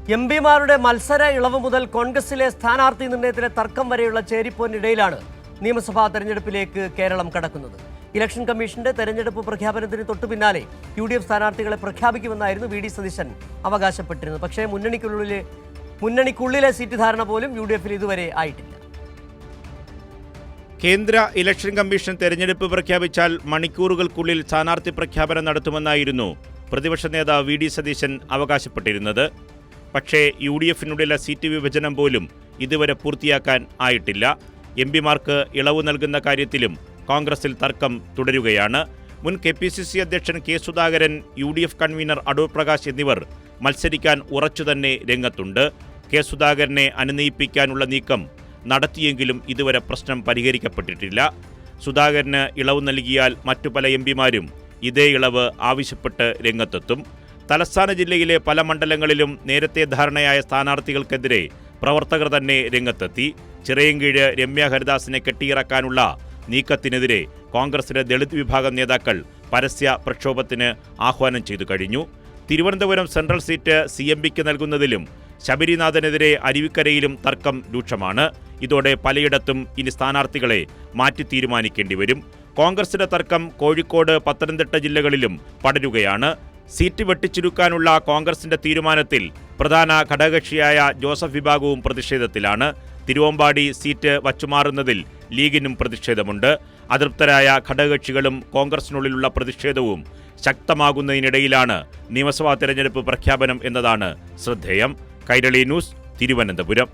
എംപിമാരുടെ മത്സര ഇളവ് മുതൽ കോൺഗ്രസിലെ സ്ഥാനാർത്ഥി നിർണയത്തിലെ തർക്കം വരെയുള്ള ചേരിപ്പോരിനിടയിലാണ് നിയമസഭാ തെരഞ്ഞെടുപ്പിലേക്ക് കേരളം കടക്കുന്നത്. ഇലക്ഷൻ കമ്മീഷന്റെ തെരഞ്ഞെടുപ്പ് പ്രഖ്യാപനത്തിന് തൊട്ടുപിന്നാലെ UDF സ്ഥാനാർത്ഥികളെ പ്രഖ്യാപിക്കുമെന്നായിരുന്നു VD സതീശൻ അവകാശപ്പെട്ടിരുന്നത്. പക്ഷേ മുന്നണിക്കുള്ളിലെ സീറ്റ് ധാരണ പോലും UDFൽ ഇതുവരെ ആയിട്ടില്ല. കേന്ദ്ര ഇലക്ഷൻ കമ്മീഷൻ തെരഞ്ഞെടുപ്പ് പ്രഖ്യാപിച്ചാൽ മണിക്കൂറുകൾക്കുള്ളിൽ സ്ഥാനാർത്ഥി പ്രഖ്യാപനം നടത്തുമെന്നായിരുന്നു പ്രതിപക്ഷ നേതാവ് VD സതീശൻ അവകാശപ്പെട്ടിരുന്നത്. പക്ഷേ UDFിനുള്ളിലെ സീറ്റ് വിഭജനം പോലും ഇതുവരെ പൂർത്തിയാക്കാൻ ആയിട്ടില്ല. എംപിമാർക്ക് ഇളവ് നൽകുന്ന കാര്യത്തിലും കോൺഗ്രസിൽ തർക്കം തുടരുകയാണ്. മുൻ KPCC അധ്യക്ഷൻ K Sudhakaran, UDF convener Adoor Prakash എന്നിവർ മത്സരിക്കാൻ ഉറച്ചുതന്നെ രംഗത്തുണ്ട്. K സുധാകരനെ അനുനയിപ്പിക്കാനുള്ള നീക്കം നടത്തിയെങ്കിലും ഇതുവരെ പ്രശ്നം പരിഹരിക്കപ്പെട്ടിട്ടില്ല. സുധാകരന് ഇളവ് നൽകിയാൽ മറ്റു പല എംപിമാരും ഇതേ ഇളവ് ആവശ്യപ്പെട്ട് രംഗത്തെത്തും. തലസ്ഥാന ജില്ലയിലെ പല മണ്ഡലങ്ങളിലും നേരത്തെ ധാരണയായ സ്ഥാനാർത്ഥികൾക്കെതിരെ പ്രവർത്തകർ തന്നെ രംഗത്തെത്തി. ചിറയൻകീഴ് രമ്യ ഹരിദാസിനെ കെട്ടിയിറക്കാനുള്ള നീക്കത്തിനെതിരെ കോൺഗ്രസിലെ ദളിത് വിഭാഗം നേതാക്കൾ പരസ്യ പ്രക്ഷോഭത്തിന് ആഹ്വാനം ചെയ്തു കഴിഞ്ഞു. തിരുവനന്തപുരം സെൻട്രൽ സീറ്റ് CMPക്ക് നൽകുന്നതിലും ശബരിനാഥനെതിരെ അരുവിക്കരയിലും തർക്കം രൂക്ഷമാണ്. ഇതോടെ പലയിടത്തും ഇനി സ്ഥാനാർത്ഥികളെ മാറ്റി തീരുമാനിക്കേണ്ടി വരും. കോൺഗ്രസിന്റെ തർക്കം കോഴിക്കോട്, പത്തനംതിട്ട ജില്ലകളിലും പടരുകയാണ്. സീറ്റ് വെട്ടിച്ചുരുക്കാനുള്ള കോൺഗ്രസിന്റെ തീരുമാനത്തിൽ പ്രധാന ഘടകകക്ഷിയായ ജോസഫ് വിഭാഗവും പ്രതിഷേധത്തിലാണ്. തിരുവമ്പാടി സീറ്റ് വച്ചുമാറുന്നതിൽ ലീഗിനും പ്രതിഷേധമുണ്ട്. അതൃപ്തരായ ഘടകകക്ഷികളും കോൺഗ്രസിനുള്ളിലുള്ള പ്രതിഷേധവും ശക്തമാകുന്നതിനിടയിലാണ് നിയമസഭാ തെരഞ്ഞെടുപ്പ് പ്രഖ്യാപനം എന്നതാണ് ശ്രദ്ധേയം. കൈരളി ന്യൂസ്, തിരുവനന്തപുരം.